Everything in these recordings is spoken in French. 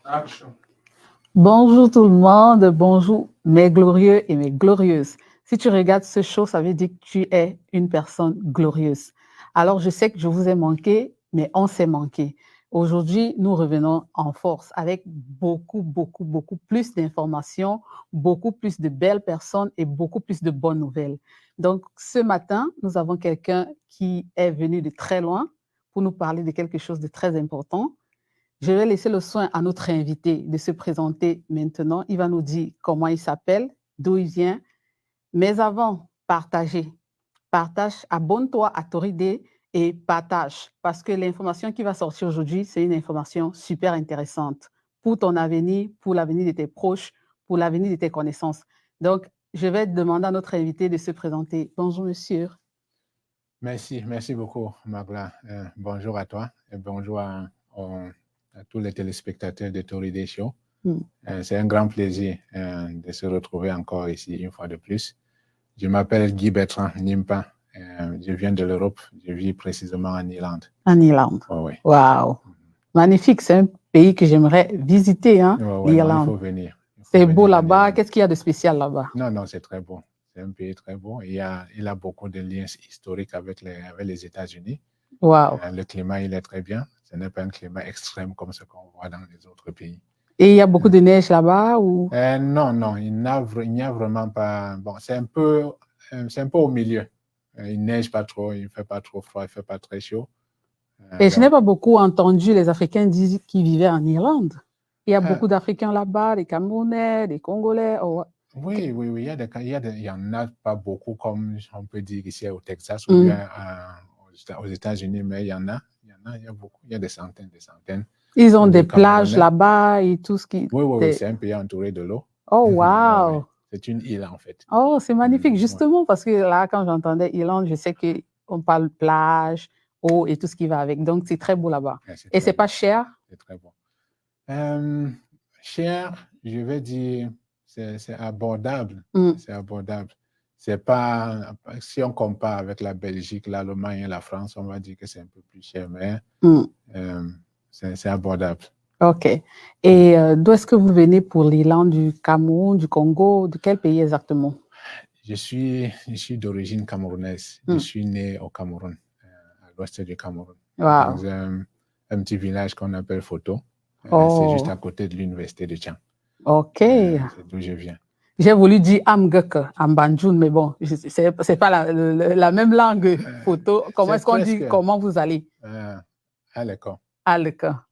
Action. Bonjour tout le monde, bonjour mes glorieux et mes glorieuses. Si tu regardes ce show, ça veut dire que tu es une personne glorieuse. Alors, je sais que je vous ai manqué, mais on s'est manqué. Aujourd'hui, nous revenons en force avec beaucoup plus d'informations, beaucoup plus de belles personnes et beaucoup plus de bonnes nouvelles. Donc, ce matin, nous avons quelqu'un qui est venu de très loin pour nous parler de quelque chose de très important. Je vais laisser le soin à notre invité de se présenter maintenant. Il va nous dire comment il s'appelle, d'où il vient. Mais avant, partage, abonne-toi à Toride et partage parce que l'information qui va sortir aujourd'hui, c'est une information super intéressante pour ton avenir, pour l'avenir de tes proches, pour l'avenir de tes connaissances. Donc, je vais demander à notre invité de se présenter. Bonjour, monsieur. Merci beaucoup, Magla. Bonjour à toi et bonjour à tous les téléspectateurs de Toride Show. C'est un grand plaisir de se retrouver encore ici une fois de plus. Je m'appelle Guy Bertrand Nimpa. Je viens de l'Europe. Je vis précisément en Irlande. En Irlande. Oh, oui. Wow. Magnifique. C'est un pays que j'aimerais visiter, hein, l'Irlande. Il faut venir. C'est beau là-bas. Qu'est-ce qu'il y a de spécial là-bas? Non, c'est très beau. C'est un pays très beau. Il a beaucoup de liens historiques avec les États-Unis. Wow. Le climat, il est très bien. Ce n'est pas un climat extrême comme ce qu'on voit dans les autres pays. Et il y a beaucoup de neige là-bas ou? Non, il n'y a vraiment pas. Bon, c'est un peu au milieu. Il neige pas trop, il ne fait pas trop froid, il ne fait pas très chaud. Et je n'ai pas beaucoup entendu les Africains dire qu'ils vivaient en Irlande. Il y a beaucoup d'Africains là-bas, des Camerounais, des Congolais. Oui, il y en a pas beaucoup, comme on peut dire ici au Texas ou bien aux États-Unis, mais il y en a beaucoup, il y a des centaines. Ils ont des plages là-bas et tout ce qui... Oui, c'est un pays entouré de l'eau. Oh, wow! Ouais. C'est une île, en fait. Oh, c'est magnifique, justement, parce que là, quand j'entendais Irlande, je sais qu'on parle plage, eau et tout ce qui va avec. Donc, c'est très beau là-bas. Et c'est pas cher? C'est très beau. Cher, je vais dire, c'est abordable. C'est abordable. C'est pas, si on compare avec la Belgique, l'Allemagne et la France, on va dire que c'est un peu plus cher, mais c'est abordable. OK. Et d'où est-ce que vous venez pour l'Irlande? Du Cameroun, du Congo? De quel pays exactement? Je suis d'origine camerounaise. Je suis né au Cameroun, à l'ouest du Cameroun, dans un petit village qu'on appelle Foto. C'est juste à côté de l'université de Tchang. OK. C'est d'où je viens. J'ai voulu dire Amgek, Ambanjoun, mais bon, c'est pas la même langue Foto. Comment est-ce qu'on dit comment vous allez? Aleka. Aleka.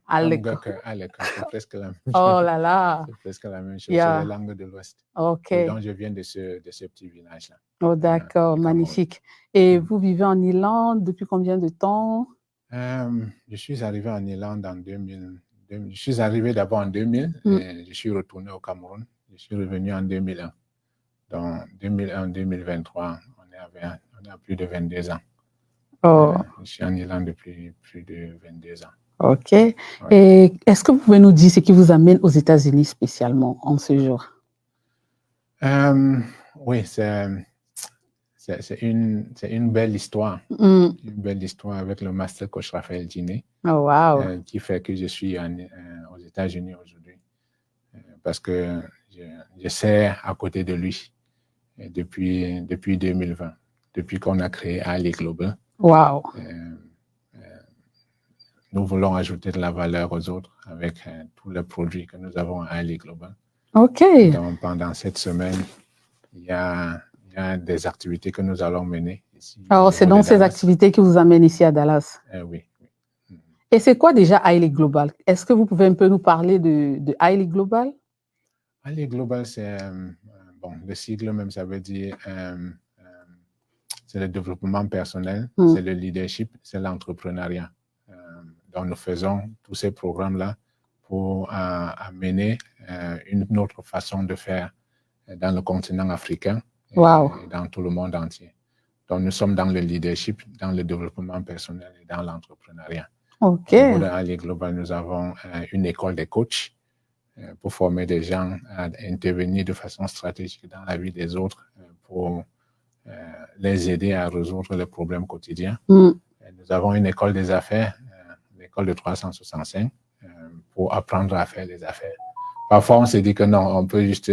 C'est presque la même chose. Oh là là. C'est presque la même chose. C'est la langue de l'Ouest. OK. Donc, je viens de ce petit village-là. Oh, d'accord, magnifique. Et vous vivez en Irlande depuis combien de temps? Je suis arrivé en Irlande en 2000. Je suis arrivé d'abord en 2000 et je suis retourné au Cameroun. Je suis revenu en 2001. Donc, 2001-2023, on a plus de 22 ans. Oh. Je suis en Irlande depuis plus de 22 ans. OK. Ouais. Et est-ce que vous pouvez nous dire ce qui vous amène aux États-Unis spécialement en ce jour? Oui, c'est une belle histoire. Une belle histoire avec le master coach Raphaël Djiné. Oh, wow. Qui fait que je suis aux États-Unis aujourd'hui. Parce que je sers à côté de lui depuis 2020, depuis qu'on a créé Ali Global. Wow. Nous voulons ajouter de la valeur aux autres avec tous les produits que nous avons à Ali Global. OK. Donc, pendant cette semaine, il y a des activités que nous allons mener ici. Alors, c'est donc ces activités qui vous amènent ici à Dallas? Oui. Et c'est quoi déjà Highly Global? Est-ce que vous pouvez un peu nous parler de Highly Global? Highly Global, c'est le sigle même, ça veut dire c'est le développement personnel, c'est le leadership, c'est l'entrepreneuriat. Donc, nous faisons tous ces programmes-là pour amener une autre façon de faire dans le continent africain et dans tout le monde entier. Donc, nous sommes dans le leadership, dans le développement personnel et dans l'entrepreneuriat. OK. Au niveau de Ali Global, nous avons une école de coach pour former des gens à intervenir de façon stratégique dans la vie des autres pour les aider à résoudre les problèmes quotidiens. Nous avons une école des affaires, l'école de 365, pour apprendre à faire les affaires. Parfois, on se dit que non, on peut juste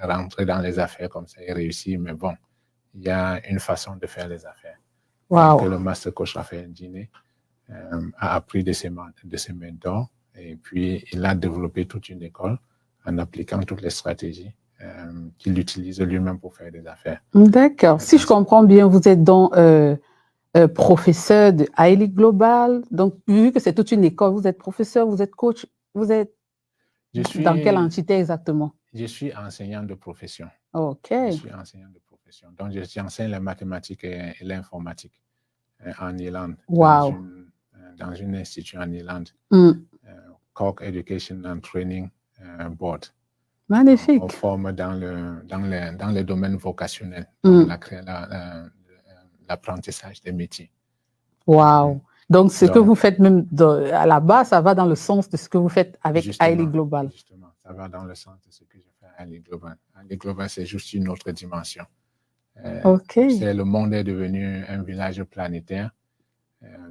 rentrer dans les affaires comme ça et réussir, mais bon, il y a une façon de faire les affaires. Wow. Que le master coach Raphaël Ndiné a appris de ses mentors, et puis il a développé toute une école en appliquant toutes les stratégies qu'il utilise lui-même pour faire des affaires. D'accord. Si je comprends bien, vous êtes donc professeur de Highly Global. Donc, vu que c'est toute une école, vous êtes professeur, vous êtes coach, vous êtes dans quelle entité exactement? Je suis enseignant de profession. OK. Je suis enseignant de profession. Donc, j'enseigne les mathématiques et l'informatique en Irlande. Wow. Dans une institut en Irlande. Cork Education and Training Board. Magnifique. On forme dans le domaine vocationnel, l'apprentissage des métiers. Wow. Donc, ce que vous faites même à la base, ça va dans le sens de ce que vous faites avec Highly Global. Justement, ça va dans le sens de ce que je fais à Highly Global. Highly Global, c'est juste une autre dimension. Le monde est devenu un village planétaire.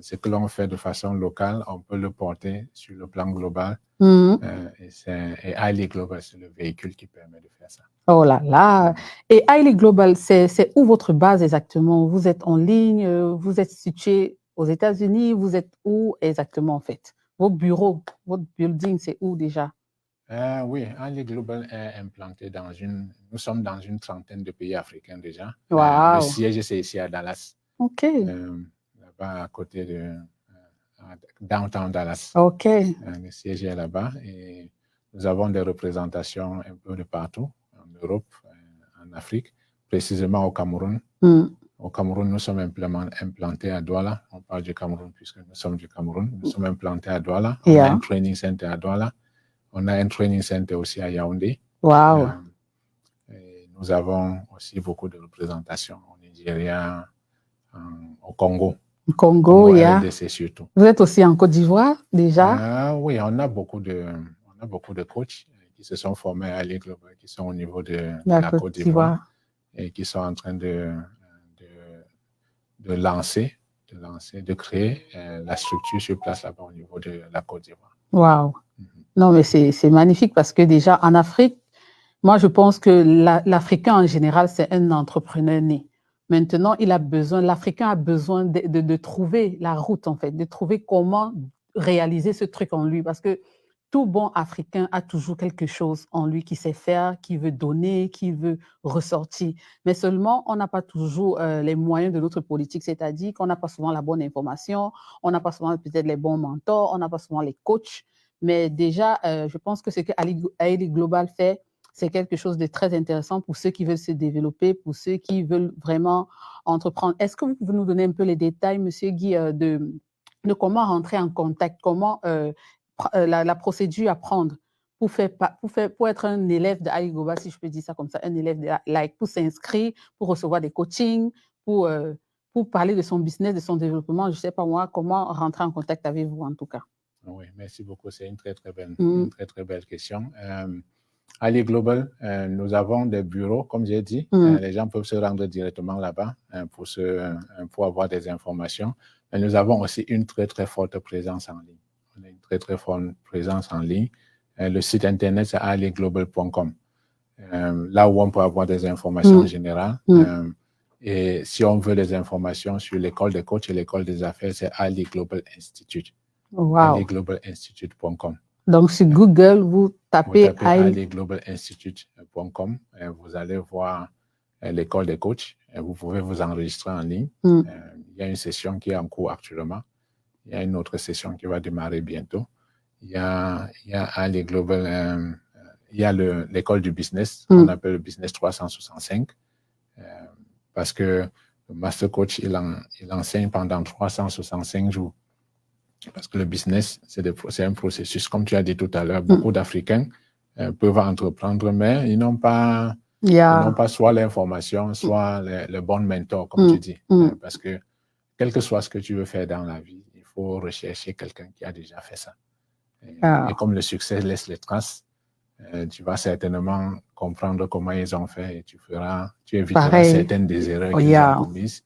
Ce que l'on fait de façon locale, on peut le porter sur le plan global. Et Highly Global, c'est le véhicule qui permet de faire ça. Oh là là! Et Highly Global, c'est où votre base exactement? Vous êtes en ligne? Vous êtes situé aux États-Unis? Vous êtes où exactement en fait? Vos bureaux, votre building, c'est où déjà? Oui, Highly Global est implanté nous sommes dans une trentaine de pays africains déjà. Wow. Le siège, c'est ici à Dallas. OK. Là-bas, à côté de downtown Dallas. OK. Le siège est là-bas et nous avons des représentations un peu de partout, en Europe, en Afrique, précisément au Cameroun. Au Cameroun, nous sommes implantés à Douala. On parle du Cameroun puisque nous sommes du Cameroun. Nous sommes implantés à Douala. On a un training center à Douala. On a un training center aussi à Yaoundé. Wow. Et nous avons aussi beaucoup de représentations au Nigeria, au Congo. Congo, RDC surtout. Vous êtes aussi en Côte d'Ivoire déjà? Oui, on a beaucoup de coachs qui se sont formés à Highly Global, qui sont au niveau de la Côte d'Ivoire et qui sont en train de créer la structure sur place là-bas au niveau de la Côte d'Ivoire. Wow. Non, mais c'est magnifique parce que déjà en Afrique, moi je pense que l'Africain en général, c'est un entrepreneur né. Maintenant, l'Africain a besoin de trouver la route en fait, de trouver comment réaliser ce truc en lui parce que tout bon Africain a toujours quelque chose en lui qui sait faire, qui veut donner, qui veut ressortir. Mais seulement, on n'a pas toujours les moyens de notre politique, c'est-à-dire qu'on n'a pas souvent la bonne information, on n'a pas souvent peut-être les bons mentors, on n'a pas souvent les coachs. Mais déjà, je pense que ce que Highly Global fait, c'est quelque chose de très intéressant pour ceux qui veulent se développer, pour ceux qui veulent vraiment entreprendre. Est-ce que vous pouvez nous donner un peu les détails, Monsieur Guy, de comment rentrer en contact, comment la procédure à prendre pour être un élève de Highly Global, si je peux dire ça comme ça, un élève pour s'inscrire, pour recevoir des coachings, pour parler de son business, de son développement, je ne sais pas moi, comment rentrer en contact avec vous en tout cas. Oui, merci beaucoup. C'est une très belle question. Highly Global, nous avons des bureaux, comme j'ai dit. Les gens peuvent se rendre directement là-bas pour avoir des informations. Mais nous avons aussi une très forte présence en ligne. On a une très forte présence en ligne. Le site internet, c'est highlyglobal.com. Là où on peut avoir des informations générales. Et si on veut des informations sur l'école des coachs et l'école des affaires, c'est Highly Global Institute. Wow. highlyglobal-institute.com. Donc, sur Google, vous tapez highlyglobal-institute.com. Vous allez voir l'école des coachs. Vous pouvez vous enregistrer en ligne. Il y a une session qui est en cours actuellement. Il y a une autre session qui va démarrer bientôt. Il y a Highly Global, il y a l'école du business, qu'on appelle le Business 365. Parce que le Master Coach, il enseigne pendant 365 jours. Parce que le business, c'est un processus. Comme tu as dit tout à l'heure, beaucoup d'Africains peuvent entreprendre, mais ils n'ont pas soit l'information, soit le bon mentor, comme tu dis. Parce que quel que soit ce que tu veux faire dans la vie, il faut rechercher quelqu'un qui a déjà fait ça. Et comme le succès laisse les traces, tu vas certainement comprendre comment ils ont fait et tu éviteras certaines des erreurs qu'ils ont commises.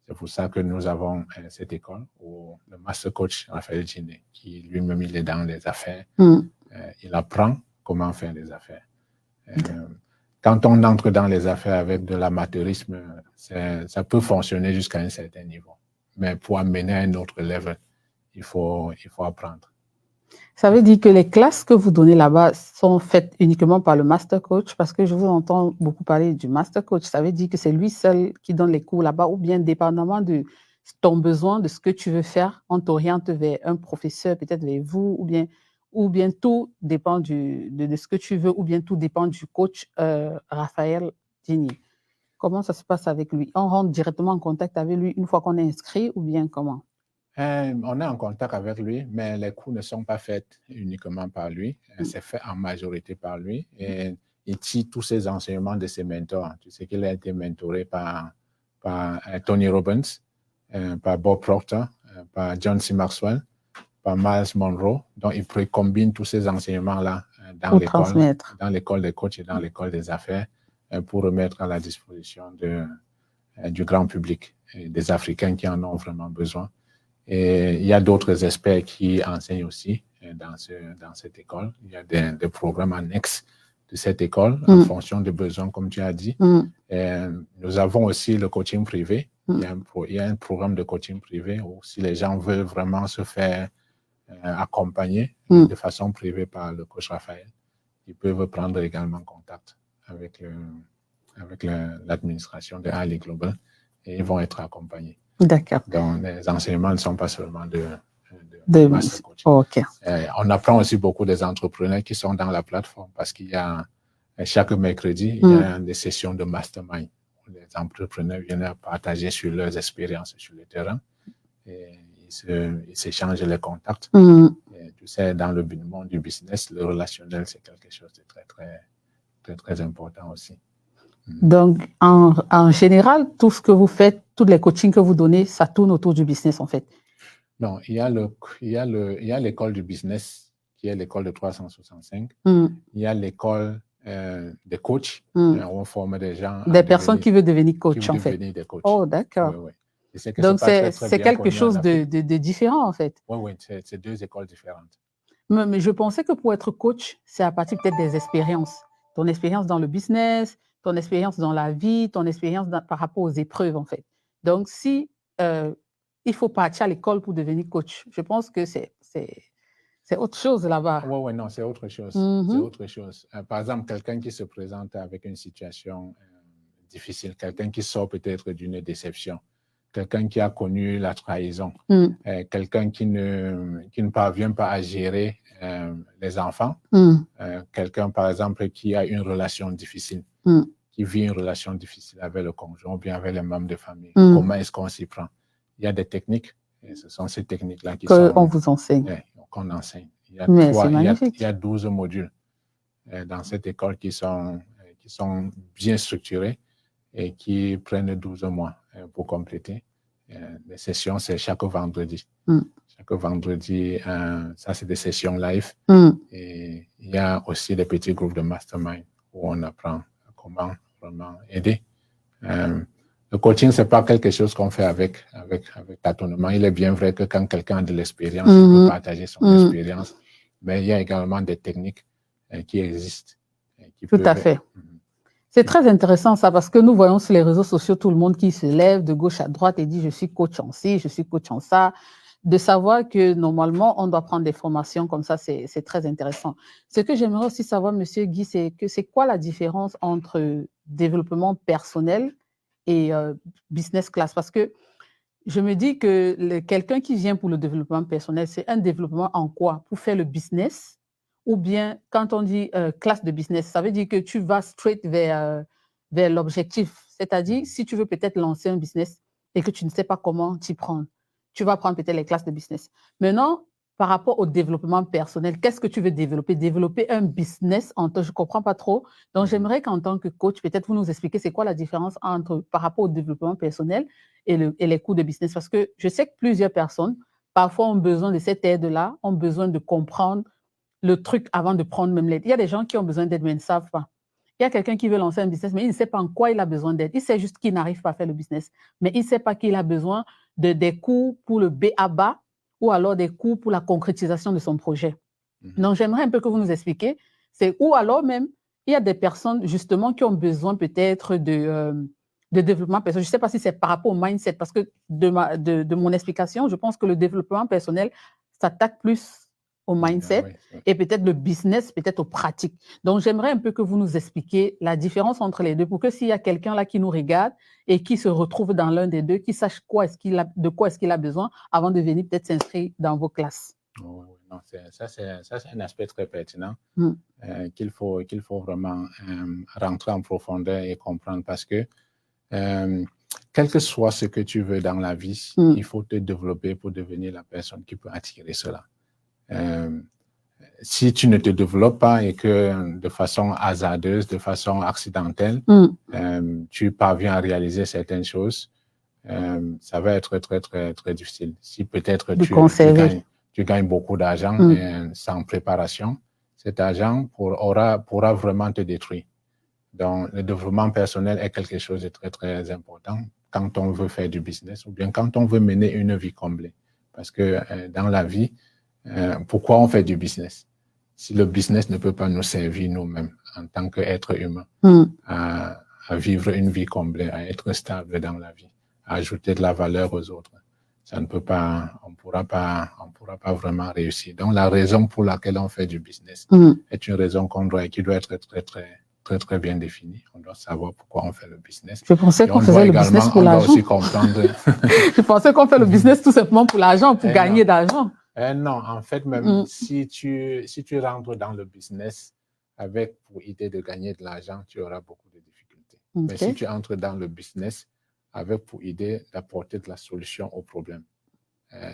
C'est pour ça que nous avons cette école où le master coach Raphaël Djiné, qui lui-même il est dans les affaires, il apprend comment faire les affaires. Quand on entre dans les affaires avec de l'amateurisme, ça peut fonctionner jusqu'à un certain niveau. Mais pour amener à un autre level, il faut apprendre. Ça veut dire que les classes que vous donnez là-bas sont faites uniquement par le master coach, parce que je vous entends beaucoup parler du master coach. Ça veut dire que c'est lui seul qui donne les cours là-bas, ou bien dépendamment de ton besoin, de ce que tu veux faire, on t'oriente vers un professeur, peut-être vers vous, ou bien tout dépend de ce que tu veux, ou bien tout dépend du coach Raphaël Djiné. Comment ça se passe avec lui? On rentre directement en contact avec lui une fois qu'on est inscrit, ou bien comment? On est en contact avec lui, mais les cours ne sont pas faits uniquement par lui. C'est fait en majorité par lui. Et il tire tous ses enseignements de ses mentors. Tu sais qu'il a été mentoré par Tony Robbins, par Bob Proctor, par John C. Maxwell, par Miles Monroe. Donc, il combine tous ces enseignements-là dans l'école des coachs et dans l'école des affaires pour remettre à la disposition du grand public, et des Africains qui en ont vraiment besoin. Et il y a d'autres experts qui enseignent aussi dans cette école. Il y a des programmes annexes de cette école en fonction des besoins, comme tu as dit. Et nous avons aussi le coaching privé. Il y a un programme de coaching privé où si les gens veulent vraiment se faire accompagner de façon privée par le coach Raphaël, ils peuvent prendre également contact avec l'administration de Ali Global et ils vont être accompagnés. D'accord. Donc, les enseignements ne sont pas seulement de master coaching. Okay. On apprend aussi beaucoup des entrepreneurs qui sont dans la plateforme parce qu'il y a chaque mercredi, il y a des sessions de mastermind où les entrepreneurs viennent partager sur leurs expériences sur le terrain et ils s'échangent les contacts. Et tu sais, dans le monde du business, le relationnel, c'est quelque chose de très, très, très, très important aussi. Donc, en général, tout ce que vous faites, tous les coachings que vous donnez, ça tourne autour du business, en fait. Non, il y a l'école du business, qui est l'école de 365. Il y a l'école des coachs, où on forme des gens. Des personnes qui veulent devenir coach, en fait. Des coachs. Oh, d'accord. Oui, oui. Donc, c'est quelque chose de différent, en fait. Oui, c'est deux écoles différentes. Mais je pensais que pour être coach, c'est à partir peut-être des expériences. Ton expérience dans le business, ton expérience dans la vie, ton expérience par rapport aux épreuves, en fait. Donc, si il faut partir à l'école pour devenir coach, je pense que c'est autre chose là-bas. Oui, non, c'est autre chose. C'est autre chose. Par exemple, quelqu'un qui se présente avec une situation difficile, quelqu'un qui sort peut-être d'une déception, quelqu'un qui a connu la trahison, quelqu'un qui ne parvient pas à gérer les enfants, quelqu'un, par exemple, qui a une relation difficile, qui vit une relation difficile avec le conjoint ou bien avec les membres de famille. Comment est-ce qu'on s'y prend? Il y a des techniques, et ce sont ces techniques-là qu'on vous enseigne. Qu'on enseigne. Il y a 12 modules dans cette école qui sont bien structurés et qui prennent 12 mois pour compléter. Les sessions, c'est chaque vendredi. Chaque vendredi, ça, c'est des sessions live. Et il y a aussi des petits groupes de mastermind où on apprend comment vraiment aider. Le coaching, ce n'est pas quelque chose qu'on fait avec tâtonnement. Il est bien vrai que quand quelqu'un a de l'expérience, il peut partager son expérience. Mais il y a également des techniques qui existent. Tout à fait. C'est très intéressant ça, parce que nous voyons sur les réseaux sociaux tout le monde qui se lève de gauche à droite et dit « je suis coach en ci, je suis coach en ça ». De savoir que normalement, on doit prendre des formations comme ça, c'est très intéressant. Ce que j'aimerais aussi savoir, Monsieur Guy, c'est quoi la différence entre développement personnel et business class? Parce que je me dis que quelqu'un qui vient pour le développement personnel, c'est un développement en quoi? Pour faire le business? Ou bien, quand on dit classe de business, ça veut dire que tu vas straight vers l'objectif. C'est-à-dire, si tu veux peut-être lancer un business et que tu ne sais pas comment t'y prendre, tu vas prendre peut-être les classes de business. Maintenant, par rapport au développement personnel, qu'est-ce que tu veux développer? Développer un business, je ne comprends pas trop. Donc, j'aimerais qu'en tant que coach, peut-être vous nous expliquez c'est quoi la différence par rapport au développement personnel et les cours de business. Parce que je sais que plusieurs personnes, parfois, ont besoin de cette aide-là, ont besoin de comprendre le truc avant de prendre même l'aide. Il y a des gens qui ont besoin d'aide mais ils ne savent pas. Il y a quelqu'un qui veut lancer un business, mais il ne sait pas en quoi il a besoin d'aide. Il sait juste qu'il n'arrive pas à faire le business, mais il ne sait pas qu'il a besoin des coûts pour le B.A.B.A. ou alors des coûts pour la concrétisation de son projet. Donc, j'aimerais un peu que vous nous expliquiez. Ou alors même, il y a des personnes justement qui ont besoin peut-être de développement personnel. Je ne sais pas si c'est par rapport au mindset, parce que de mon explication, je pense que le développement personnel s'attaque plus au mindset et peut-être le business, peut-être aux pratiques. Donc, j'aimerais un peu que vous nous expliquiez la différence entre les deux pour que s'il y a quelqu'un là qui nous regarde et qui se retrouve dans l'un des deux, qui sache de quoi est-ce qu'il a besoin avant de venir peut-être s'inscrire dans vos classes. Non, ça, c'est un aspect très pertinent qu'il faut vraiment rentrer en profondeur et comprendre parce que quel que soit ce que tu veux dans la vie, il faut te développer pour devenir la personne qui peut attirer cela. Si tu ne te développes pas et que de façon hasardeuse, de façon accidentelle, tu parviens à réaliser certaines choses, ça va être très, très, très difficile. Si peut-être tu gagnes beaucoup d'argent sans préparation, cet argent pourra vraiment te détruire. Donc, le développement personnel est quelque chose de très, très important quand on veut faire du business ou bien quand on veut mener une vie comblée. Parce que dans la vie, pourquoi on fait du business? Si le business ne peut pas nous servir nous-mêmes en tant qu'être humain à vivre une vie comblée, à être stable dans la vie, à ajouter de la valeur aux autres, ça ne peut pas, on pourra pas vraiment réussir. Donc, la raison pour laquelle on fait du business est une raison qui doit être très, très, très, très bien définie. On doit savoir pourquoi on fait le business. Je pensais qu'on faisait le business pour l'argent. On doit aussi comprendre. Je pensais qu'on fait le business tout simplement pour l'argent, pour gagner d'argent. Non, en fait, même si tu rentres dans le business avec pour idée de gagner de l'argent, tu auras beaucoup de difficultés. Mais si tu entres dans le business avec pour idée d'apporter de la solution au problème,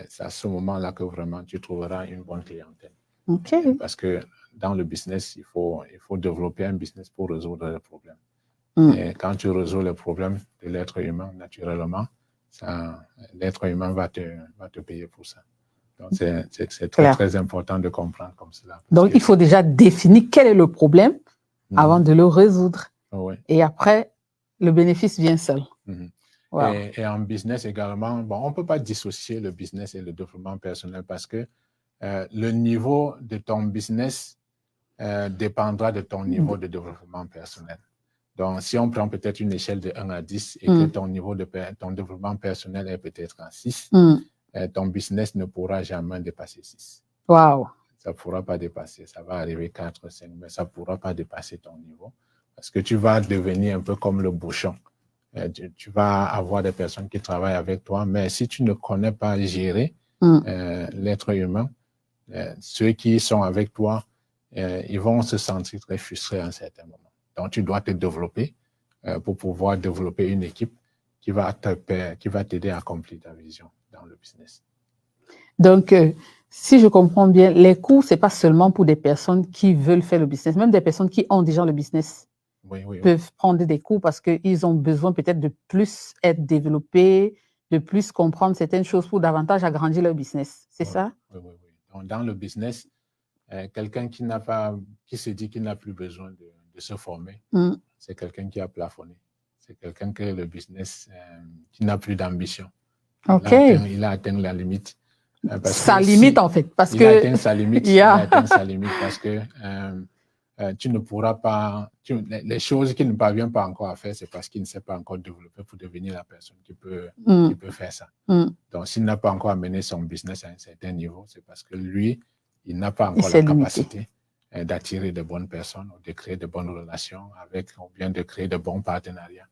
c'est à ce moment-là que vraiment tu trouveras une bonne clientèle. Parce que dans le business, il faut développer un business pour résoudre les problèmes. Et quand tu résous les problèmes de l'être humain, naturellement, l'être humain va te payer pour ça. Donc, c'est très, très important de comprendre comme cela. Donc, il faut déjà définir quel est le problème avant de le résoudre. Et après, le bénéfice vient seul. Wow. Et en business également, bon, on ne peut pas dissocier le business et le développement personnel parce que le niveau de ton business dépendra de ton niveau de développement personnel. Donc, si on prend peut-être une échelle de 1 à 10 et que ton niveau de ton développement personnel est peut-être à 6, ton business ne pourra jamais dépasser 6. Wow. Ça ne pourra pas dépasser. Ça va arriver 4, 5, mais ça ne pourra pas dépasser ton niveau parce que tu vas devenir un peu comme le bouchon. Tu vas avoir des personnes qui travaillent avec toi, mais si tu ne connais pas gérer l'être humain, ceux qui sont avec toi, ils vont se sentir très frustrés à un certain moment. Donc, tu dois te développer pour pouvoir développer une équipe qui va t'aider à accomplir ta vision dans le business. Donc, si je comprends bien, les cours, ce n'est pas seulement pour des personnes qui veulent faire le business, même des personnes qui ont déjà le business peuvent prendre des cours parce qu'ils ont besoin peut-être de plus être développés, de plus comprendre certaines choses pour davantage agrandir leur business. C'est ça? Oui. Donc, dans le business, quelqu'un qui se dit qu'il n'a plus besoin de se former, c'est quelqu'un qui a plafonné. C'est quelqu'un que le business, qui n'a plus d'ambition. Il a atteint la limite. Sa limite, en fait. Parce il a atteint sa limite. Il a atteint sa limite parce que tu ne pourras pas... les choses qu'il ne parvient pas encore à faire, c'est parce qu'il ne s'est pas encore développé pour devenir la personne qui peut faire ça. Donc, s'il n'a pas encore amené son business à un certain niveau, c'est parce que lui, il n'a pas encore la capacité d'attirer de bonnes personnes, ou de créer de bonnes relations ou bien de créer de bons partenariats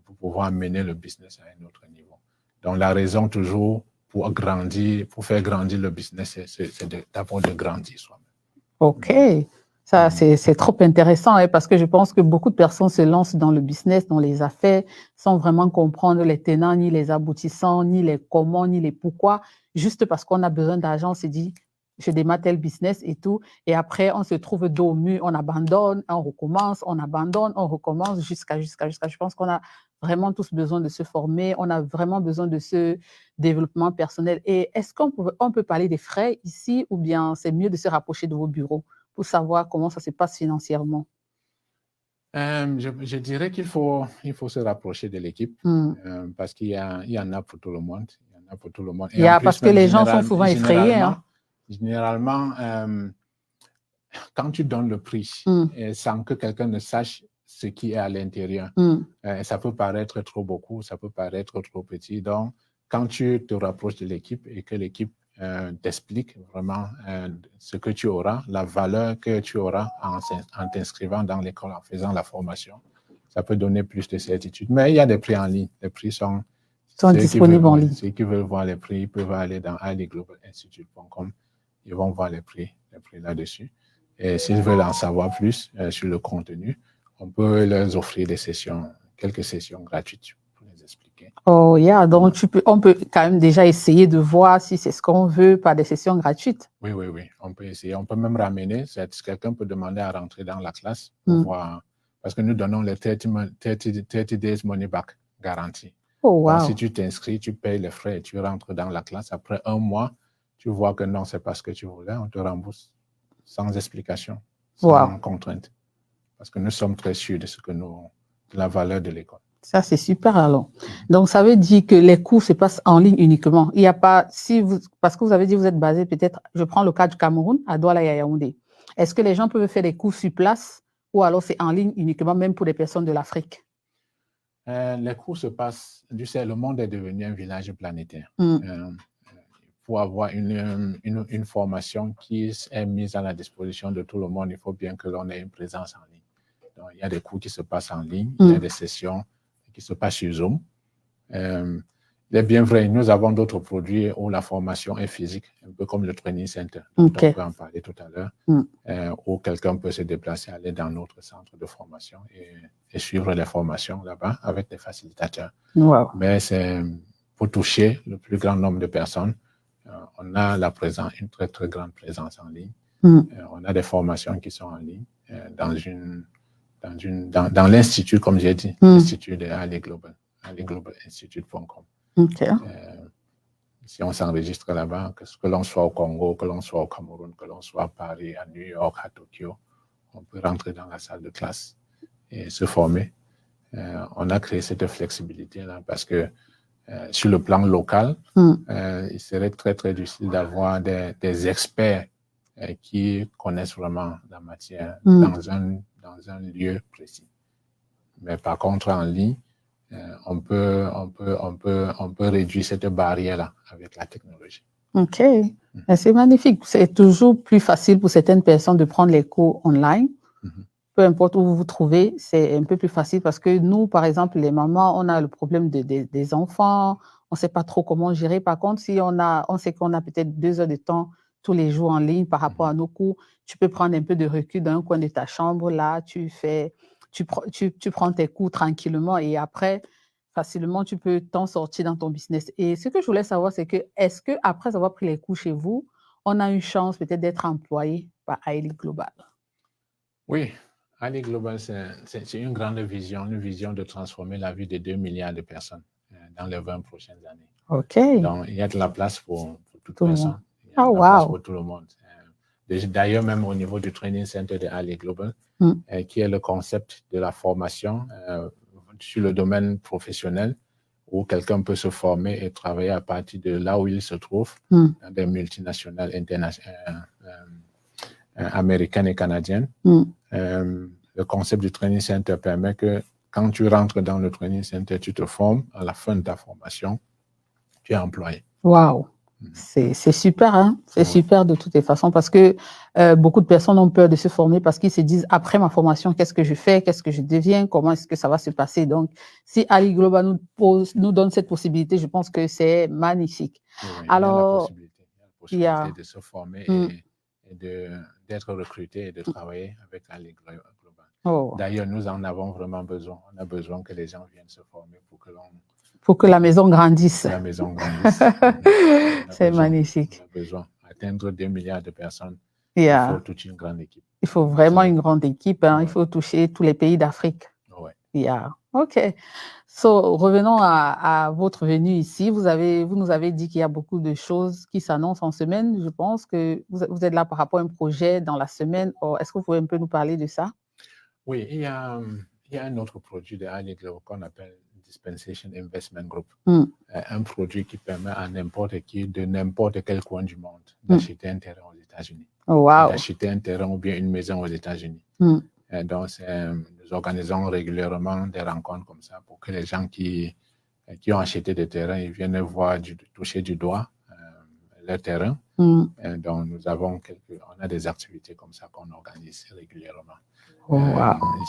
pour pouvoir mener le business à un autre niveau. Donc, la raison toujours pour faire grandir le business, c'est d'abord de grandir soi-même. OK. Ça, c'est trop intéressant parce que je pense que beaucoup de personnes se lancent dans le business, dans les affaires, sans vraiment comprendre les tenants, ni les aboutissants, ni les comment, ni les pourquoi. Juste parce qu'on a besoin d'argent, on se dit, je démarre tel business et tout. Et après, on se trouve dos au mur, on abandonne, on recommence, on abandonne, on recommence jusqu'à. Je pense qu'on a vraiment tous besoin de se former. On a vraiment besoin de ce développement personnel. Et est-ce qu'on peut parler des frais ici ou bien c'est mieux de se rapprocher de vos bureaux pour savoir comment ça se passe financièrement? Je dirais qu'il faut se rapprocher de l'équipe parce qu'il y en a pour tout le monde. Il y en a pour tout le monde. Et en plus, Parce que les gens sont souvent effrayés. Hein. Généralement, quand tu donnes le prix sans que quelqu'un ne sache ce qui est à l'intérieur, ça peut paraître trop beaucoup, ça peut paraître trop petit. Donc, quand tu te rapproches de l'équipe et que l'équipe t'explique vraiment ce que tu auras, la valeur que tu auras en t'inscrivant dans l'école, en faisant la formation, ça peut donner plus de certitude. Mais il y a des prix en ligne. Les prix sont disponibles en ligne. Ceux qui veulent voir les prix, ils peuvent aller dans aliglobalinstitute.com. Ils vont voir les prix là-dessus. Et s'ils veulent en savoir plus sur le contenu, on peut leur offrir quelques sessions gratuites pour les expliquer. Oh, yeah. Donc, on peut quand même déjà essayer de voir si c'est ce qu'on veut par des sessions gratuites. Oui. On peut essayer. On peut même ramener. Quelqu'un peut demander à rentrer dans la classe pour voir. Parce que nous donnons les 30 days money back garantie. Oh, wow. Donc, si tu t'inscris, tu payes les frais et tu rentres dans la classe. Après 1 mois, tu vois que non, c'est pas ce que tu voulais. On te rembourse sans explication, sans contrainte. Parce que nous sommes très sûrs de la valeur de l'école. Ça, c'est super alors. Donc, ça veut dire que les cours se passent en ligne uniquement. Il n'y a pas, parce que vous avez dit que vous êtes basé peut-être, je prends le cas du Cameroun, à Douala et à Yaoundé. Est-ce que les gens peuvent faire des cours sur place ou alors c'est en ligne uniquement, même pour les personnes de l'Afrique? Les cours se passent, tu sais, le monde est devenu un village planétaire. Pour avoir une formation qui est mise à la disposition de tout le monde, il faut bien que l'on ait une présence en ligne. Donc, il y a des cours qui se passent en ligne, il y a des sessions qui se passent sur Zoom. Il est bien vrai, nous avons d'autres produits où la formation est physique, un peu comme le Training Center, dont on peut en parler tout à l'heure, où quelqu'un peut se déplacer, aller dans notre centre de formation et suivre les formations là-bas avec des facilitateurs. Wow. Mais c'est pour toucher le plus grand nombre de personnes. On a une très, très grande présence en ligne. On a des formations qui sont en ligne dans l'institut, comme j'ai dit, l'institut de aliglobalinstitute.com. Si on s'enregistre là-bas, que l'on soit au Congo, que l'on soit au Cameroun, que l'on soit à Paris, à New York, à Tokyo, on peut rentrer dans la salle de classe et se former. On a créé cette flexibilité-là parce que sur le plan local, il serait très, très difficile d'avoir des experts qui connaissent vraiment la matière dans un lieu précis. Mais par contre, en ligne, on peut réduire cette barrière-là avec la technologie. OK. C'est magnifique. C'est toujours plus facile pour certaines personnes de prendre les cours online. Peu importe où vous vous trouvez, c'est un peu plus facile parce que nous, par exemple, les mamans, on a le problème des enfants, on ne sait pas trop comment gérer. Par contre, si on sait qu'on a peut-être 2 heures de temps tous les jours en ligne par rapport à nos cours, tu peux prendre un peu de recul dans un coin de ta chambre, là, tu prends tes cours tranquillement et après, facilement, tu peux t'en sortir dans ton business. Et ce que je voulais savoir, c'est que est-ce qu'après avoir pris les cours chez vous, on a une chance peut-être d'être employé par Aili Global? Oui. Ali Global, c'est une grande vision, une vision de transformer la vie de 2 milliards de personnes dans les 20 prochaines années. OK. Donc, il y a de la place pour toute Tout le personne. monde. Il y a de la place pour tout le monde. D'ailleurs, même au niveau du Training Center de Ali Global, qui est le concept de la formation sur le domaine professionnel, où quelqu'un peut se former et travailler à partir de là où il se trouve, dans des multinationales américaines et canadiennes. Le concept du Training Center permet que quand tu rentres dans le Training Center, tu te formes. À la fin de ta formation, tu es employé. Wow. C'est super, hein? C'est super de toutes les façons parce que beaucoup de personnes ont peur de se former parce qu'ils se disent après ma formation, qu'est-ce que je fais, qu'est-ce que je deviens, comment est-ce que ça va se passer. Donc, si Ali Global nous donne cette possibilité, je pense que c'est magnifique. Oui, alors, il y a la possibilité de se former et d'être recruté et de travailler avec Ali Global. D'ailleurs, nous en avons vraiment besoin. On a besoin que les gens viennent se former pour que la maison grandisse. La maison grandisse. C'est magnifique. On a besoin d'atteindre 2 milliards de personnes. Il faut toute une grande équipe. Il faut vraiment une grande équipe. Hein. Il faut toucher tous les pays d'Afrique. OK. So, revenons à votre venue ici. Vous nous avez dit qu'il y a beaucoup de choses qui s'annoncent en semaine. Je pense que vous êtes là par rapport à un projet dans la semaine. Est-ce que vous pouvez un peu nous parler de ça? Oui, il y a un autre produit de Ali Global qu'on appelle Dispensation Investment Group. Un produit qui permet à n'importe qui, de n'importe quel coin du monde, d'acheter un terrain aux États-Unis. D'acheter un terrain ou bien une maison aux États-Unis. Donc, nous organisons régulièrement des rencontres comme ça pour que les gens qui ont acheté des terrains, ils viennent voir, toucher du doigt leur terrain. Donc, on a des activités comme ça qu'on organise régulièrement.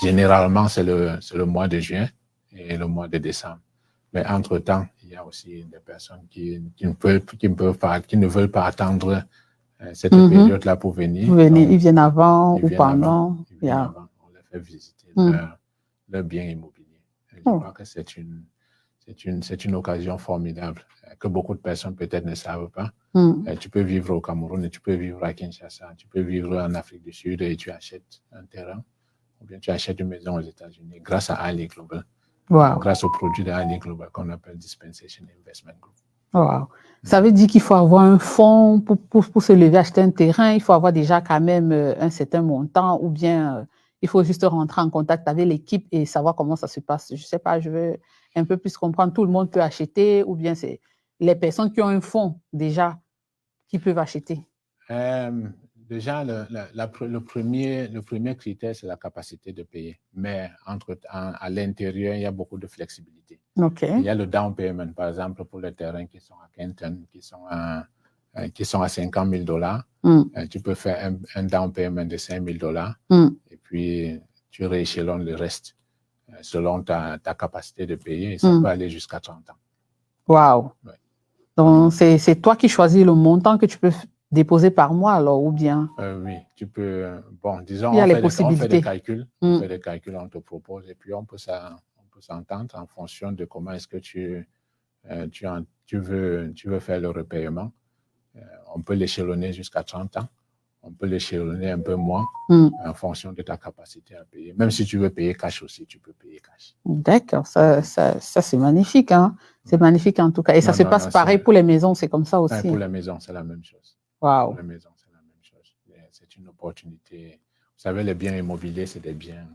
Généralement, c'est le mois de juin et le mois de décembre. Mais entre-temps, il y a aussi des personnes qui ne veulent pas attendre cette période-là pour venir. Ils viennent avant ou pendant. On les fait visiter leur bien immobilier. Et je crois que c'est une occasion formidable que beaucoup de personnes peut-être ne savent pas. Tu peux vivre au Cameroun et tu peux vivre à Kinshasa, tu peux vivre en Afrique du Sud et tu achètes un terrain ou bien tu achètes une maison aux États-Unis grâce à Ali Global. Grâce au produit de Ali Global qu'on appelle Dispensation Investment Group. Ça veut dire qu'il faut avoir un fonds pour se lever, acheter un terrain. Il faut avoir déjà quand même un certain montant ou bien il faut juste rentrer en contact avec l'équipe et savoir comment ça se passe. Je ne sais pas, je veux un peu plus comprendre. Tout le monde peut acheter ou bien c'est les personnes qui ont un fonds déjà qui peuvent acheter. Déjà, le premier critère, c'est la capacité de payer. Mais à l'intérieur, il y a beaucoup de flexibilité. Il y a le down payment, par exemple, pour les terrains qui sont à Kenton, qui sont à $50,000. Tu peux faire un down payment de $5,000 et puis tu rééchelonnes le reste selon ta capacité de payer. Et ça peut aller jusqu'à 30 ans. Wow. Ouais. Donc, c'est toi qui choisis le montant que tu peux déposer par mois, alors, ou bien? Oui, tu peux. Bon, disons, il y a on fait des calculs. On fait des calculs, on te propose, et puis on peut s'entendre en fonction de comment est-ce que tu veux faire le repayement. On peut l'échelonner jusqu'à 30 ans. On peut l'échelonner un peu moins en fonction de ta capacité à payer. Même si tu veux payer cash aussi, tu peux payer cash. D'accord, ça c'est magnifique. Hein? C'est magnifique en tout cas. Et ça se passe pareil pour les maisons, c'est comme ça aussi. Pour les maisons, c'est la même chose. Wow. Pour les maisons, c'est la même chose. C'est une opportunité. Vous savez, les biens immobiliers, c'est des biens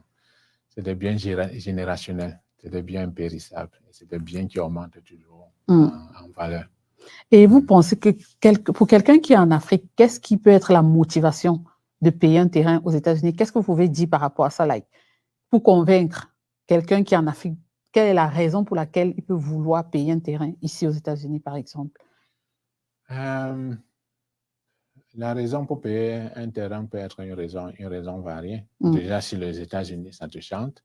générationnels. C'est des biens impérissables. C'est des biens qui augmentent toujours en valeur. Et vous pensez que pour quelqu'un qui est en Afrique, qu'est-ce qui peut être la motivation de payer un terrain aux États-Unis? Qu'est-ce que vous pouvez dire par rapport à ça? Pour convaincre quelqu'un qui est en Afrique, quelle est la raison pour laquelle il peut vouloir payer un terrain ici aux États-Unis, par exemple? La raison pour payer un terrain peut être une raison variée. Déjà, si les États-Unis, ça te chante,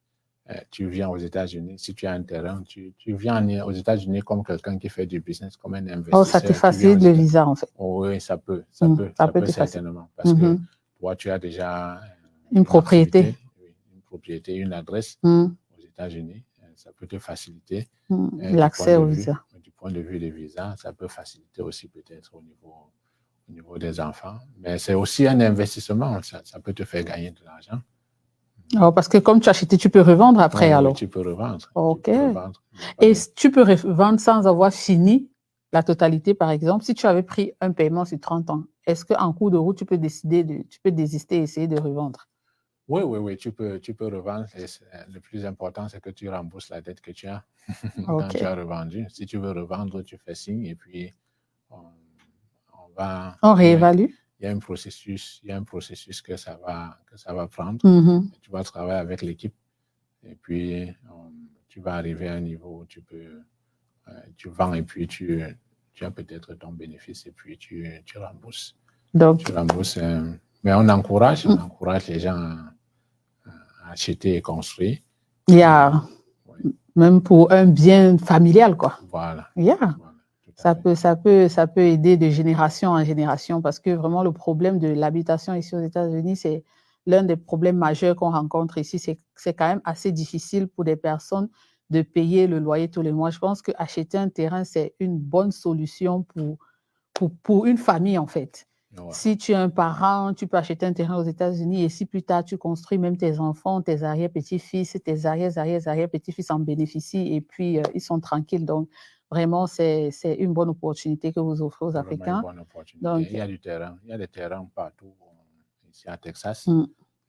tu viens aux États-Unis, si tu as un terrain, tu viens aux États-Unis comme quelqu'un qui fait du business, comme un investisseur. Oh, ça te facilite le visa, en fait. Oh, oui, ça peut certainement. Parce que toi, tu as déjà une propriété, une adresse aux États-Unis. Ça peut te faciliter l'accès au visa. Du point de vue des visas, ça peut faciliter aussi peut-être au niveau des enfants. Mais c'est aussi un investissement. Ça peut te faire gagner de l'argent. Oh, parce que comme tu as acheté, tu peux revendre après, alors. Oui, tu peux revendre. OK. Et tu peux revendre sans avoir fini la totalité, par exemple. Si tu avais pris un paiement sur 30 ans, est-ce qu'en cours de route, tu peux désister et essayer de revendre? Oui, tu peux revendre. Et le plus important, c'est que tu rembourses la dette que tu as quand tu as revendu. Si tu veux revendre, tu fais signe et puis on réévalue. Il y a un processus que ça va prendre. Tu vas travailler avec l'équipe et puis tu vas arriver à un niveau où tu vends et puis tu as peut-être ton bénéfice et puis tu rembourses. Donc, tu rembourses. Mais on encourage les gens à acheter et construire. Même pour un bien familial, quoi. Voilà. Ça peut aider de génération en génération parce que vraiment le problème de l'habitation ici aux États-Unis, c'est l'un des problèmes majeurs qu'on rencontre ici. C'est quand même assez difficile pour des personnes de payer le loyer tous les mois. Je pense qu'acheter un terrain, c'est une bonne solution pour une famille, en fait. Ouais. Si tu es un parent, tu peux acheter un terrain aux États-Unis et si plus tard, tu construis même tes enfants, tes arrière-petits-fils, tes arrière-petits-fils en bénéficient et puis ils sont tranquilles. Donc, vraiment, c'est une bonne opportunité que vous offrez aux Africains. Une bonne opportunité. Donc, il y a des terrains partout ici à Texas.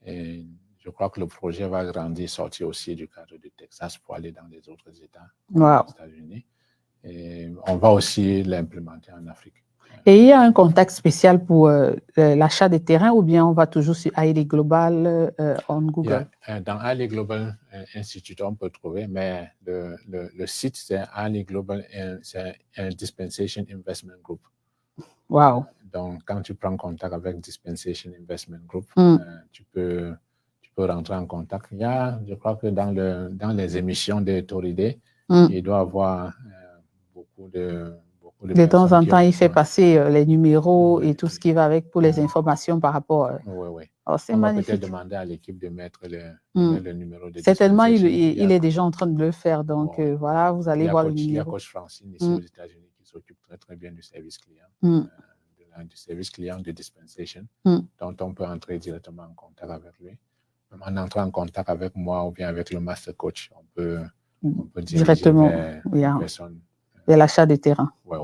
Et je crois que le projet va grandir, sortir aussi du cadre du Texas pour aller dans les autres États Wow. des États-Unis. Et on va aussi l'implémenter en Afrique. Et il y a un contact spécial pour l'achat des terrains ou bien on va toujours sur Ailey Global en Google? Dans Ailey Global Institute, on peut trouver, mais le site, c'est Ailey Global, c'est un Dispensation Investment Group. Wow. Donc, quand tu prends contact avec Dispensation Investment Group, Mm. tu peux rentrer en contact. Il y a, je crois que dans les émissions de Toride, il doit y avoir beaucoup de De temps en temps, il fait ouais, passer les numéros oui, et tout ce qui va avec pour les informations par rapport. Oui. Oh, c'est On va magnifique. peut-être demander à l'équipe de mettre le numéro de Certainement, il dispensation. est déjà en train de le faire. Donc, voilà, vous allez voir le numéro. Il y a Coach Francine ici aux États-Unis qui s'occupe très, très bien du service client, du service client de dispensation, dont on peut entrer directement en contact avec lui. En entrant en contact avec moi ou bien avec le master coach, on peut directement vers une personne. Vers l'achat de terrain. Oui.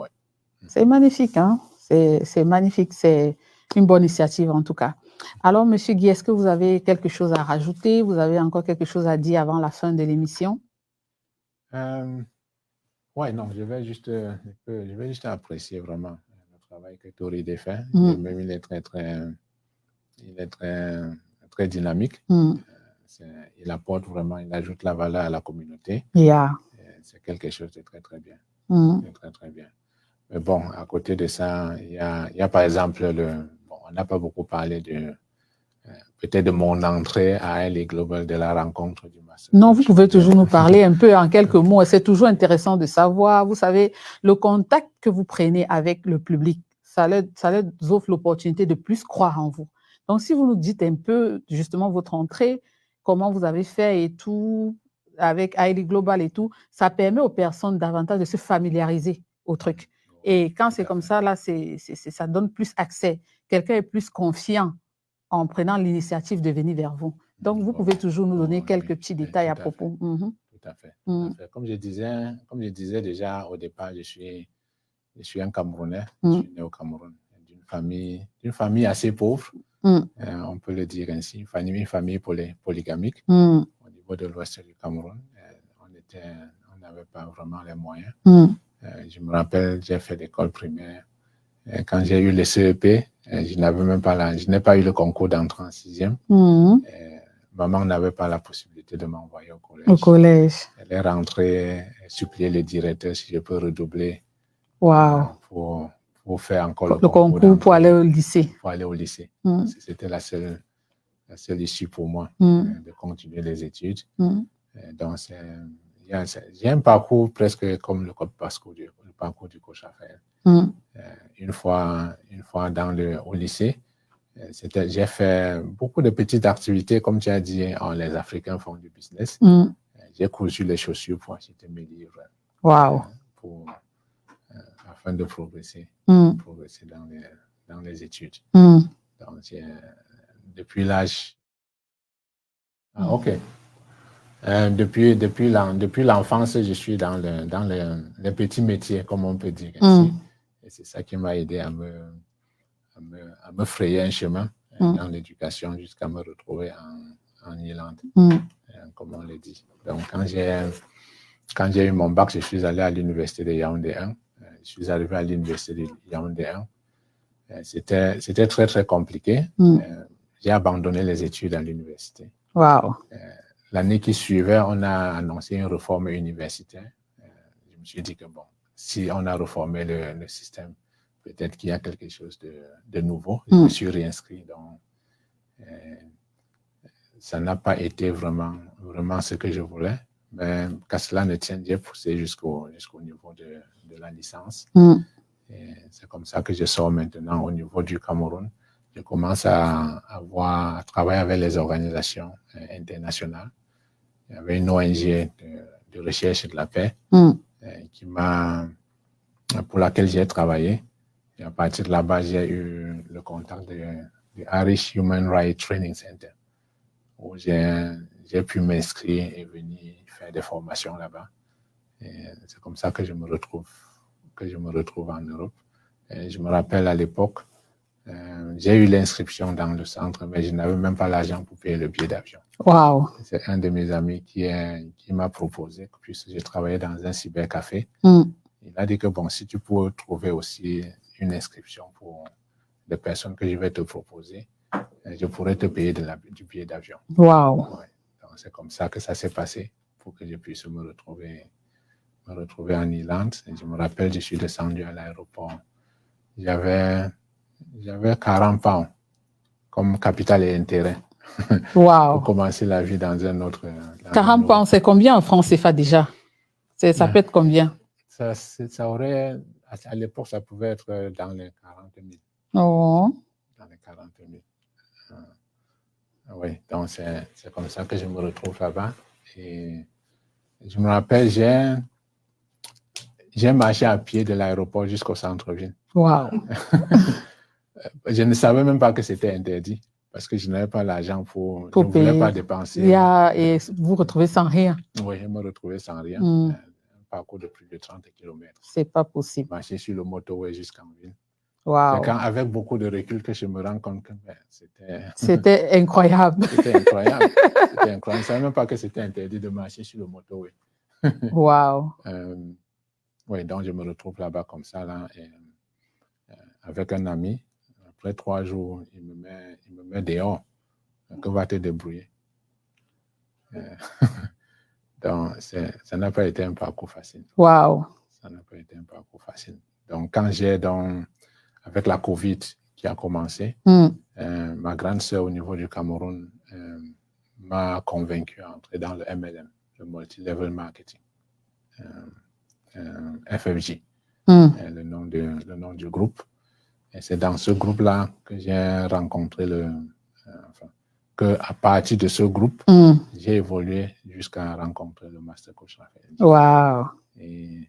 C'est magnifique, hein? C'est magnifique. C'est une bonne initiative en tout cas. Alors, Monsieur Guy, est-ce que vous avez quelque chose à rajouter? Vous avez encore quelque chose à dire avant la fin de l'émission? Oui, non, je vais juste apprécier vraiment le travail que Toride fait. Même il est très dynamique. Il apporte vraiment, il ajoute la valeur à la communauté. C'est quelque chose de très, très bien. Très, très bien. Mais bon, à côté de ça, il y a par exemple, on n'a pas beaucoup parlé peut-être de mon entrée à Ailey Global, de la rencontre du master. Non, vous pouvez toujours nous parler un peu en quelques mots. C'est toujours intéressant de savoir. Vous savez, le contact que vous prenez avec le public, ça leur offre l'opportunité de plus croire en vous. Donc, si vous nous dites un peu justement votre entrée, comment vous avez fait et tout, avec Ailey Global et tout, ça permet aux personnes davantage de se familiariser au truc. Et quand c'est comme ça, là, ça donne plus accès. Quelqu'un est plus confiant en prenant l'initiative de venir vers vous. Donc, vous pouvez toujours nous donner quelques petits détails à propos. Tout à fait. Comme je disais déjà au départ, je suis un Camerounais. Je suis né au Cameroun, d'une famille assez pauvre, on peut le dire ainsi, une famille polygamique au niveau de l'ouest du Cameroun. On n'avait pas vraiment les moyens. Je me rappelle, j'ai fait l'école primaire. Quand j'ai eu le CEP, je n'ai pas eu le concours d'entrée en 6e. Maman n'avait pas la possibilité de m'envoyer au collège. Elle est rentrée supplier le directeur si je peux redoubler pour faire encore le concours pour aller au lycée. C'était la seule issue pour moi de continuer les études. Donc, j'ai un parcours presque comme le parcours du coach Raphaël. Une fois au lycée, j'ai fait beaucoup de petites activités, comme tu as dit, les Africains font du business. J'ai cousu les chaussures pour acheter mes livres. Afin de progresser dans les études. Donc, depuis l'âge... OK. Depuis l'enfance, je suis dans les petits métiers, comme on peut dire ainsi. Et c'est ça qui m'a aidé à me frayer un chemin dans l'éducation jusqu'à me retrouver en Irlande, comme on le dit. Donc, quand j'ai eu mon bac, je suis allé à l'université de Yaoundé 1. Je suis arrivé à l'université de Yaoundé 1. C'était très, très compliqué. J'ai abandonné les études à l'université. L'année qui suivait, on a annoncé une réforme universitaire. Je me suis dit que bon, si on a réformé le système, peut-être qu'il y a quelque chose de nouveau. Je me suis réinscrit. Donc, ça n'a pas été vraiment ce que je voulais. Mais qu'à cela ne tienne, j'ai poussé jusqu'au niveau de la licence. C'est comme ça que je sors maintenant au niveau du Cameroun. Je commence à travailler avec les organisations internationales. Il y avait une ONG de recherche de la paix pour laquelle j'ai travaillé. Et à partir de là-bas, j'ai eu le contact du Irish Human Rights Training Center, où j'ai pu m'inscrire et venir faire des formations là-bas. C'est comme ça que je me retrouve en Europe. Et je me rappelle à l'époque, J'ai eu l'inscription dans le centre, mais je n'avais même pas l'argent pour payer le billet d'avion. Wow. C'est un de mes amis qui m'a proposé, puisque j'ai travaillé dans un cybercafé. Il a dit que bon, si tu peux trouver aussi une inscription pour les personnes que je vais te proposer, je pourrais te payer du billet d'avion. Wow. Ouais. Donc, c'est comme ça que ça s'est passé pour que je puisse me retrouver en Irlande. Et je me rappelle, je suis descendu à l'aéroport. J'avais 40 pounds comme capital et intérêt. Wow. Pour commencer la vie dans un autre. 40 pounds, c'est combien en francs CFA déjà? Ça peut être combien? Ça aurait, à l'époque, ça pouvait être dans les 40 000. Oh. Dans les 40 000. Oui, donc c'est comme ça que je me retrouve là-bas. Et je me rappelle, j'ai marché à pied de l'aéroport jusqu'au centre-ville. Wow. Je ne savais même pas que c'était interdit parce que je n'avais pas l'argent pour je ne voulais pas dépenser. Et vous retrouvez sans rien. Oui, je me retrouvais sans rien. Un parcours de plus de 30 km. C'est pas possible. Marcher sur le motorway jusqu'en ville. Wow. C'est avec beaucoup de recul que je me rends compte que c'était incroyable. C'était incroyable. C'était incroyable. Je ne savais même pas que c'était interdit de marcher sur le motorway. Wow. Oui, donc je me retrouve là-bas comme ça, là, avec un ami. Après 3 jours, il me met dehors. Que va te débrouiller? Donc, ça n'a pas été un parcours facile. Wow. Ça n'a pas été un parcours facile. Donc, avec la COVID qui a commencé, ma grande sœur au niveau du Cameroun m'a convaincu à entrer dans le MLM, le Multi-Level Marketing, FFJ, le nom du groupe. Et c'est dans ce groupe-là que j'ai rencontré à partir de ce groupe, j'ai évolué jusqu'à rencontrer le Master Coach Raphaël. Wow. Et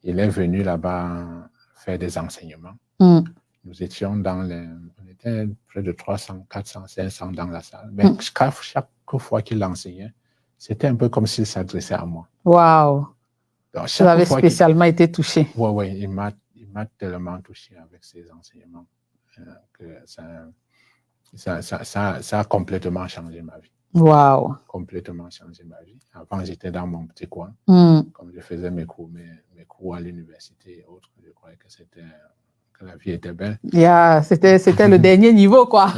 il est venu là-bas faire des enseignements. Nous étions on était près de 300, 400, 500 dans la salle. Mais chaque fois qu'il enseignait, c'était un peu comme s'il s'adressait à moi. Wow. Vous avez spécialement été touché. Oui, il m'a tellement touché avec ses enseignements que ça a complètement changé ma vie. Wow. Complètement changé ma vie. Avant, j'étais dans mon petit coin. Comme je faisais mes cours à l'université et autres, je croyais que la vie était belle. C'était le dernier niveau, quoi.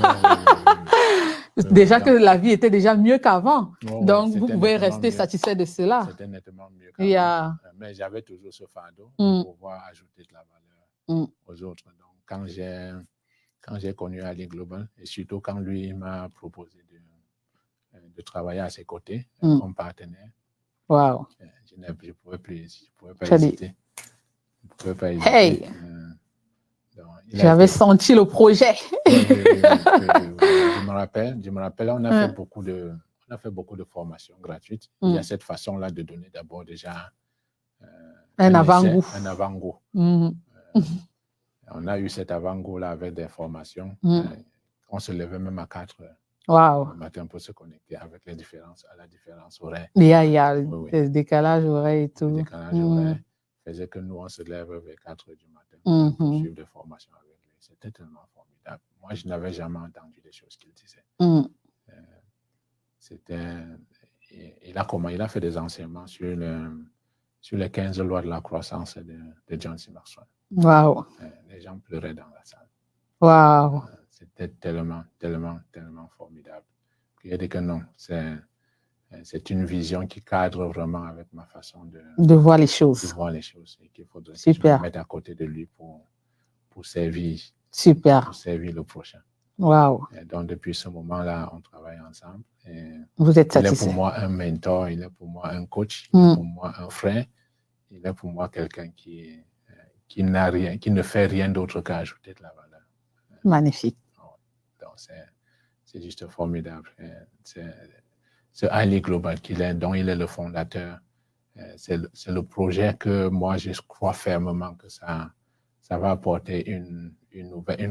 Déjà que la vie était déjà mieux qu'avant. Donc, vous pouvez rester satisfait de cela. C'était nettement mieux qu'avant. Mais j'avais toujours ce fardeau pour pouvoir ajouter de la valeur aux autres. Donc, quand j'ai connu Ali Global, et surtout quand lui m'a proposé de travailler à ses côtés comme partenaire, wow. Je ne pouvais pas hésiter. Hey! J'avais senti le projet. Je me rappelle, on a fait beaucoup de formations gratuites. Il y a cette façon-là de donner d'abord déjà un avant-goût. Un avant-goût. On a eu cet avant-goût-là avec des formations. On se levait même à 4 heures. Wow. Le matin pour se connecter avec la différence horaire. Il y a le décalage horaire et tout. Le décalage horaire faisait que nous, on se lève vers 4 heures du matin pour suivre des formations avec lui. C'était tellement formidable. Moi, je n'avais jamais entendu des choses qu'il disait. Il a fait des enseignements sur les 15 lois de la croissance de John C. Maxwell. Wow. Les gens pleuraient dans la salle. Wow. C'était tellement, tellement, tellement formidable. Il a dit que non, c'est une vision qui cadre vraiment avec ma façon de voir les choses. Et qu'il faudrait que je me mette à côté de lui pour servir. Super. Pour servir le prochain. Wow. Et donc, depuis ce moment-là, on travaille ensemble. Et vous êtes satisfait? Il est pour moi un mentor, il est pour moi un coach, il est pour moi un frère, il est pour moi quelqu'un qui ne fait rien d'autre qu'ajouter de la valeur. Magnifique. Donc, c'est juste formidable. C'est Ali Global dont il est le fondateur. C'est le projet que moi, je crois fermement que ça va apporter une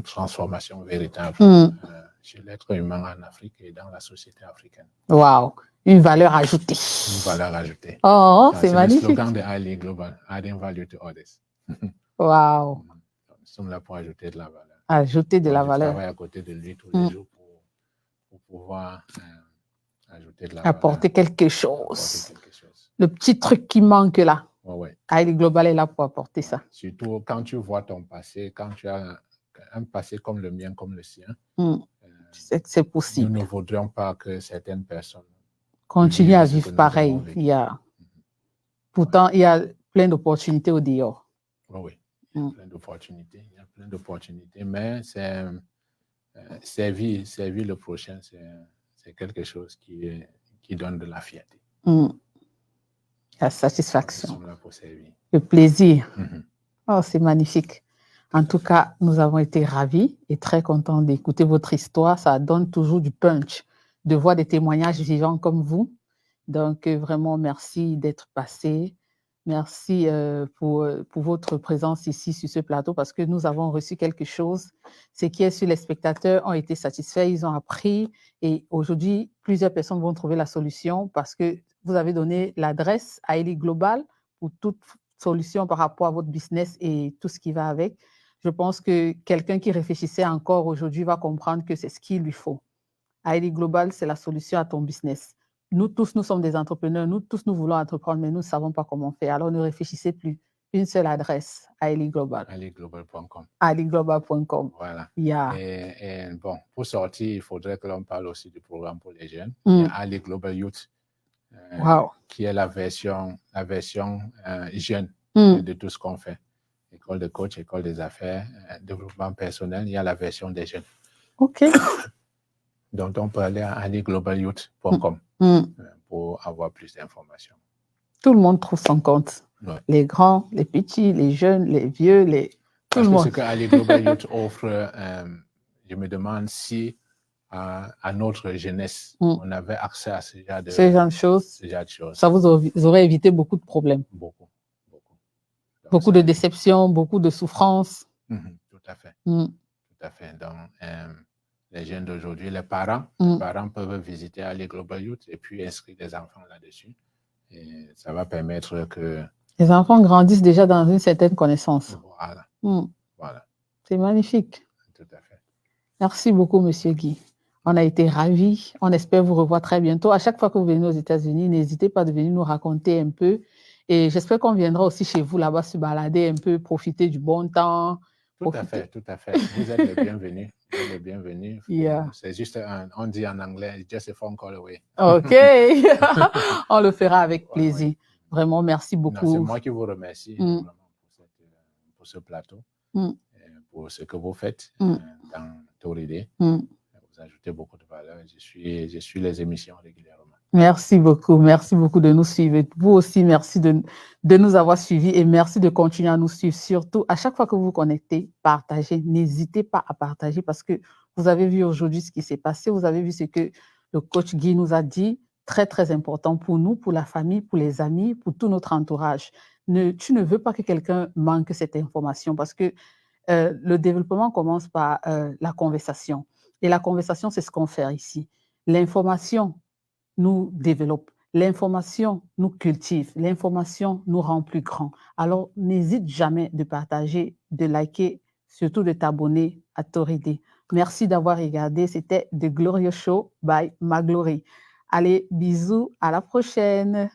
transformation véritable chez l'être humain en Afrique et dans la société africaine. Wow. Une valeur ajoutée. Une valeur ajoutée. Oh, c'est magnifique. C'est le slogan de Ali Global, Adding Value to Others. Wow. Nous sommes là pour ajouter de la valeur. Ajouter de Donc, la je valeur. travaille à côté de lui tous les jours pour pouvoir ajouter de la Apporter valeur, quelque apporter chose. quelque chose. Le petit truc qui manque là. Ouais. Haile Global est là pour apporter ça. Surtout quand tu vois ton passé, quand tu as un passé comme le mien, comme le sien, Tu sais que c'est nous possible. ne voudrions pas que certaines personnes Continue à ce que vivre nous pareil. avons vécu. Pourtant, il y a plein d'opportunités au dehors. Oui, il y a plein d'opportunités. Il y a plein d'opportunités, mais c'est servir le prochain, c'est quelque chose qui donne de la fierté. La satisfaction. Nous sommes là pour servir. Le plaisir. Oh, c'est magnifique. En tout cas, nous avons été ravis et très contents d'écouter votre histoire. Ça donne toujours du punch, de voir des témoignages vivants comme vous. Donc, vraiment, merci d'être passé. Merci pour votre présence ici sur ce plateau parce que nous avons reçu quelque chose. Ce qui est sur les spectateurs ont été satisfaits, ils ont appris et aujourd'hui, plusieurs personnes vont trouver la solution parce que vous avez donné l'adresse à Haile Global pour toute solution par rapport à votre business et tout ce qui va avec. Je pense que quelqu'un qui réfléchissait encore aujourd'hui va comprendre que c'est ce qu'il lui faut. Haile Global, c'est la solution à ton business. Nous tous, nous sommes des entrepreneurs. Nous tous, nous voulons entreprendre, mais nous ne savons pas comment faire. Alors, ne réfléchissez plus. Une seule adresse, Haile Global. HaileGlobal.com. HaileGlobal.com. Voilà. Yeah. Et bon, pour sortir, il faudrait que l'on parle aussi du programme pour les jeunes. Il y a Haile Global Youth, qui est la version jeune de tout ce qu'on fait. École de coach, école des affaires, développement personnel, il y a la version des jeunes. OK. Donc, on peut aller à HaileGlobalYouth.com pour avoir plus d'informations. Tout le monde trouve son compte. Ouais. Les grands, les petits, les jeunes, les vieux, tout le monde. Parce que ce que Haile Global Youth offre, je me demande si à notre jeunesse, on avait accès à ce genre de choses. Ça vous aurait évité beaucoup de problèmes. Beaucoup de déceptions, beaucoup de souffrances. Tout à fait. Tout à fait. Donc, les jeunes d'aujourd'hui, les parents peuvent visiter Haile Global Youth et puis inscrire des enfants là-dessus. Et ça va permettre que... Les enfants grandissent déjà dans une certaine connaissance. Voilà. Voilà. C'est magnifique. Tout à fait. Merci beaucoup, Monsieur Guy. On a été ravis. On espère vous revoir très bientôt. À chaque fois que vous venez aux États-Unis, n'hésitez pas de venir nous raconter un peu. Et j'espère qu'on viendra aussi chez vous là-bas se balader un peu, profiter du bon temps. Tout à fait, tout à fait. Vous êtes les bienvenus. Vous êtes les bienvenus. C'est juste, on dit en anglais, just a phone call away. OK. On le fera avec plaisir. Ouais. Vraiment, merci beaucoup. C'est moi qui vous remercie pour ce plateau, pour ce que vous faites dans Toridé. Vous ajoutez beaucoup de valeur. Je suis les émissions régulièrement. Merci beaucoup de nous suivre. Vous aussi, merci de nous avoir suivis et merci de continuer à nous suivre. Surtout, à chaque fois que vous vous connectez, partagez. N'hésitez pas à partager parce que vous avez vu aujourd'hui ce qui s'est passé. Vous avez vu ce que le coach Guy nous a dit. Très, très important pour nous, pour la famille, pour les amis, pour tout notre entourage. Tu ne veux pas que quelqu'un manque cette information parce que le développement commence par la conversation. Et la conversation, c'est ce qu'on fait ici. L'information nous développe. L'information nous cultive. L'information nous rend plus grands. Alors, n'hésite jamais de partager, de liker, surtout de t'abonner à Toridé. Merci d'avoir regardé. C'était The Glorious Show by Maglory. Allez, bisous, à la prochaine.